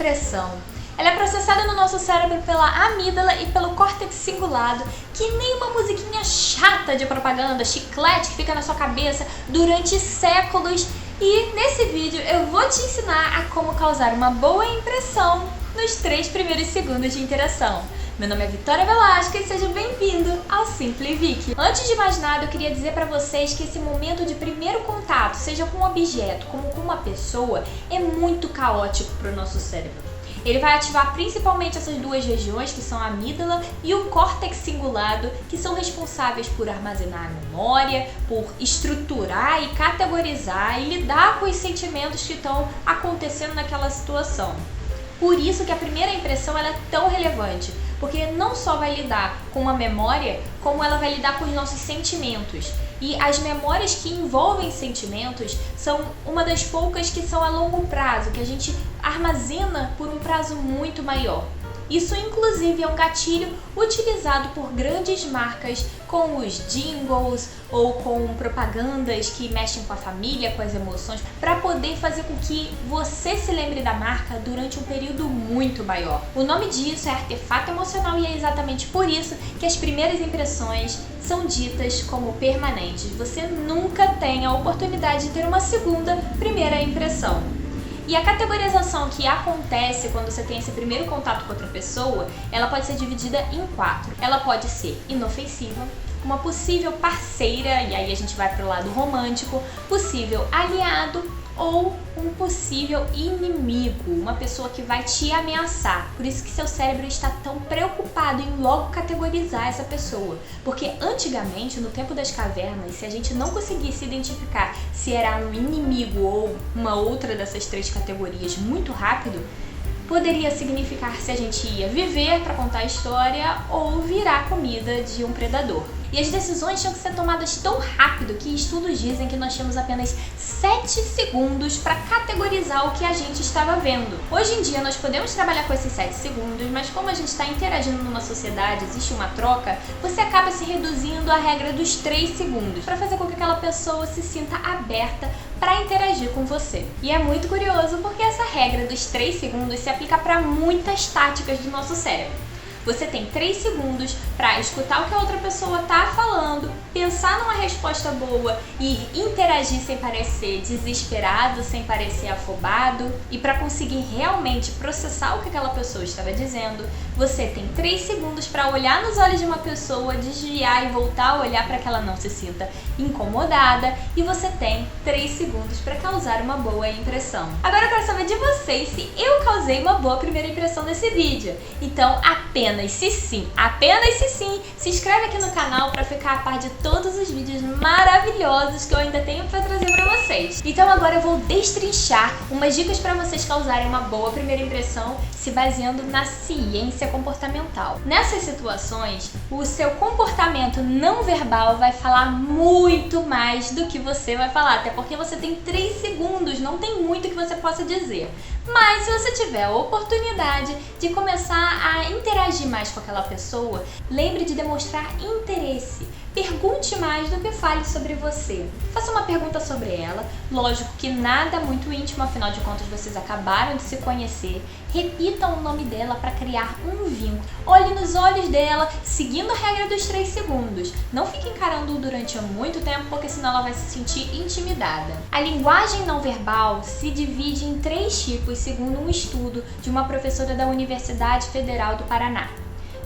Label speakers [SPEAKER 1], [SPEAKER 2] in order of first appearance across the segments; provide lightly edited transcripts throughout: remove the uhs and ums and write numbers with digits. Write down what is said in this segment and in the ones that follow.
[SPEAKER 1] impressão. Ela é processada no nosso cérebro pela amígdala e pelo córtex cingulado, que nem uma musiquinha chata de propaganda, chiclete que fica na sua cabeça durante séculos. E nesse vídeo eu vou te ensinar a como causar uma boa impressão nos 3 primeiros segundos de interação. Meu nome é Vitória Velasquez e seja bem-vindo ao SimpliVic. Antes de mais nada, eu queria dizer para vocês que esse momento de primeiro contato, seja com um objeto como com uma pessoa, é muito caótico para o nosso cérebro. Ele vai ativar principalmente essas duas regiões, que são a amígdala e o córtex cingulado, que são responsáveis por armazenar a memória, por estruturar e categorizar e lidar com os sentimentos que estão acontecendo naquela situação. Por isso que a primeira impressão ela é tão relevante, porque não só vai lidar com uma memória, como ela vai lidar com os nossos sentimentos. E as memórias que envolvem sentimentos são uma das poucas que são a longo prazo, que a gente armazena por um prazo muito maior. Isso, inclusive, é um gatilho utilizado por grandes marcas com os jingles ou com propagandas que mexem com a família, com as emoções, para poder fazer com que você se lembre da marca durante um período muito maior. O nome disso é artefato emocional e é exatamente por isso que as primeiras impressões são ditas como permanentes. Você nunca tem a oportunidade de ter uma segunda primeira impressão. E a categorização que acontece quando você tem esse primeiro contato com outra pessoa, ela pode ser dividida em 4. Ela pode ser inofensiva, uma possível parceira, e aí a gente vai para o lado romântico, possível aliado ou um possível inimigo, uma pessoa que vai te ameaçar. Por isso que seu cérebro está tão preocupado em logo categorizar essa pessoa. Porque antigamente, no tempo das cavernas, se a gente não conseguisse identificar se era um inimigo ou uma outra dessas 3 categorias muito rápido, poderia significar se a gente ia viver para contar a história ou virar comida de um predador. E as decisões tinham que ser tomadas tão rápido que estudos dizem que nós tínhamos apenas 7 segundos para categorizar o que a gente estava vendo. Hoje em dia nós podemos trabalhar com esses 7 segundos, mas como a gente está interagindo numa sociedade, existe uma troca, você acaba se reduzindo à regra dos 3 segundos para fazer com que aquela pessoa se sinta aberta para interagir com você. E é muito curioso porque essa regra dos 3 segundos se aplica para muitas táticas do nosso cérebro. Você tem 3 segundos para escutar o que a outra pessoa está falando, pensar numa resposta boa e interagir sem parecer desesperado, sem parecer afobado. E para conseguir realmente processar o que aquela pessoa estava dizendo, você tem 3 segundos para olhar nos olhos de uma pessoa, desviar e voltar a olhar para que ela não se sinta incomodada. E você tem 3 segundos para causar uma boa impressão. Agora eu quero saber de vocês se eu causei uma boa primeira impressão nesse vídeo. Então, apenas se sim, se inscreve aqui no canal para ficar a par de todos os vídeos maravilhosos que eu ainda tenho para trazer para vocês. Então agora eu vou destrinchar umas dicas para vocês causarem uma boa primeira impressão se baseando na ciência comportamental. Nessas situações, o seu comportamento não verbal vai falar muito mais do que você vai falar, até porque você tem 3 segundos, não tem muito que você possa dizer. Mas se você tiver a oportunidade de começar a interagir mais com aquela pessoa, lembre de demonstrar interesse. Pergunte mais do que fale sobre você. Faça uma pergunta sobre ela, lógico que nada muito íntimo, afinal de contas vocês acabaram de se conhecer. Repitam o nome dela para criar um vínculo. Olhe nos olhos dela, seguindo a regra dos 3 segundos. Não fique encarando durante muito tempo, porque senão ela vai se sentir intimidada. A linguagem não verbal se divide em 3 tipos, segundo um estudo de uma professora da Universidade Federal do Paraná.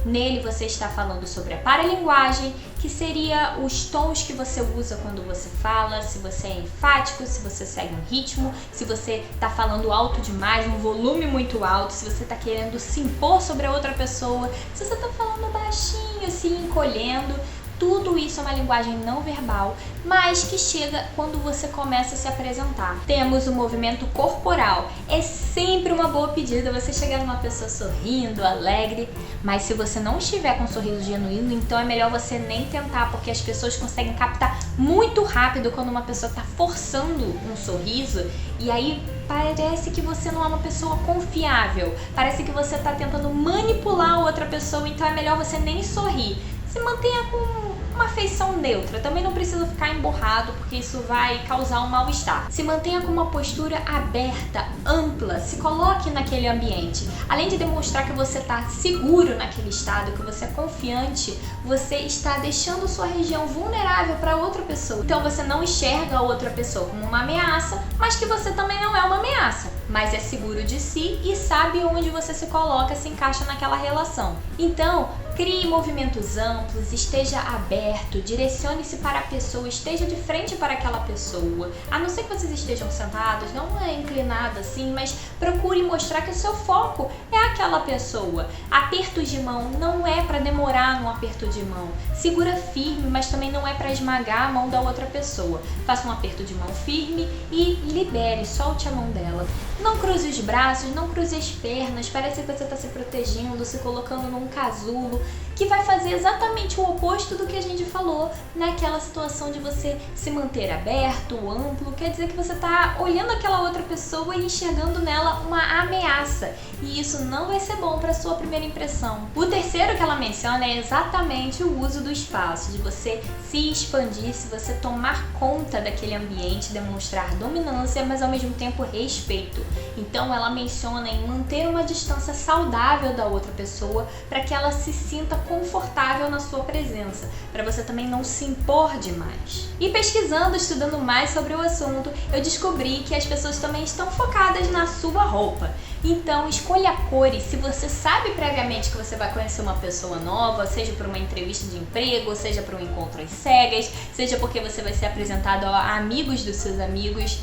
[SPEAKER 1] Nele você está falando sobre a paralinguagem, que seria os tons que você usa quando você fala, se você é enfático, se você segue um ritmo, se você está falando alto demais, um volume muito alto, se você está querendo se impor sobre a outra pessoa, se você está falando baixinho, se encolhendo. Tudo isso é uma linguagem não verbal, mas que chega quando você começa a se apresentar. Temos o movimento corporal. É sempre uma boa pedida você chegar numa pessoa sorrindo, alegre, mas se você não estiver com um sorriso genuíno, então é melhor você nem tentar, porque as pessoas conseguem captar muito rápido quando uma pessoa está forçando um sorriso, e aí parece que você não é uma pessoa confiável, parece que você está tentando manipular a outra pessoa, então é melhor você nem sorrir. Se mantenha com uma feição neutra, também não precisa ficar emborrado porque isso vai causar um mal-estar. Se mantenha com uma postura aberta, ampla, se coloque naquele ambiente. Além de demonstrar que você está seguro naquele estado, que você é confiante, você está deixando sua região vulnerável para outra pessoa. Então você não enxerga a outra pessoa como uma ameaça, mas que você também não é uma ameaça, mas é seguro de si e sabe onde você se coloca, se encaixa naquela relação. Então, crie movimentos amplos, esteja aberto, direcione-se para a pessoa, esteja de frente para aquela pessoa. A não ser que vocês estejam sentados, não é inclinado assim, mas procure mostrar que o seu foco é aquela pessoa. Apertos de mão não é para demorar no aperto de mão. Segura firme, mas também não é para esmagar a mão da outra pessoa. Faça um aperto de mão firme e libere, solte a mão dela. Não cruze os braços, não cruze as pernas, parece que você está se protegendo, se colocando num casulo, que vai fazer exatamente o oposto do que a gente falou naquela situação de você se manter aberto, amplo, quer dizer que você está olhando aquela outra pessoa e enxergando nela uma ameaça, e isso não vai ser bom para sua primeira impressão. O terceiro que ela menciona é exatamente o uso do espaço, de você se expandir, se você tomar conta daquele ambiente, demonstrar dominância, mas ao mesmo tempo respeito. Então ela menciona em manter uma distância saudável da outra pessoa para que ela se sinta confortável na sua presença, para você também não se impor demais. E pesquisando, estudando mais sobre o assunto, eu descobri que as pessoas também estão focadas na sua roupa. Então escolha cores. Se você sabe previamente que você vai conhecer uma pessoa nova, seja por uma entrevista de emprego, seja por um encontro às cegas, seja porque você vai ser apresentado a amigos dos seus amigos,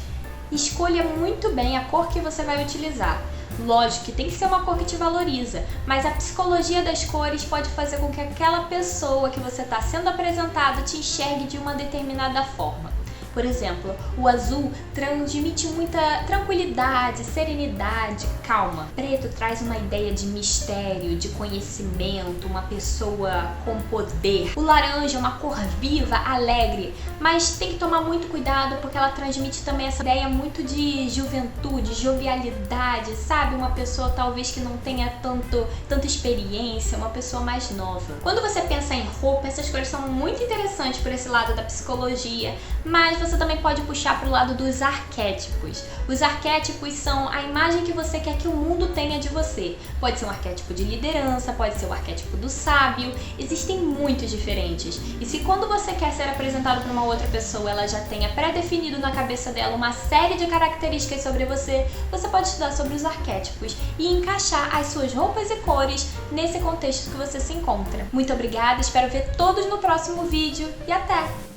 [SPEAKER 1] escolha muito bem a cor que você vai utilizar. Lógico que tem que ser uma cor que te valoriza, mas a psicologia das cores pode fazer com que aquela pessoa que você está sendo apresentada te enxergue de uma determinada forma. Por exemplo, o azul transmite muita tranquilidade, serenidade, calma. Preto traz uma ideia de mistério, de conhecimento, uma pessoa com poder. O laranja é uma cor viva, alegre, mas tem que tomar muito cuidado porque ela transmite também essa ideia muito de juventude, jovialidade, sabe? Uma pessoa talvez que não tenha tanta experiência, uma pessoa mais nova. Quando você pensa em roupa, essas cores são muito interessantes por esse lado da psicologia, mas você também pode puxar para o lado dos arquétipos. Os arquétipos são a imagem que você quer que o mundo tenha de você. Pode ser um arquétipo de liderança, pode ser o arquétipo do sábio, existem muitos diferentes. E se quando você quer ser apresentado para uma outra pessoa, ela já tenha pré-definido na cabeça dela uma série de características sobre você, você pode estudar sobre os arquétipos e encaixar as suas roupas e cores nesse contexto que você se encontra. Muito obrigada, espero ver todos no próximo vídeo e até!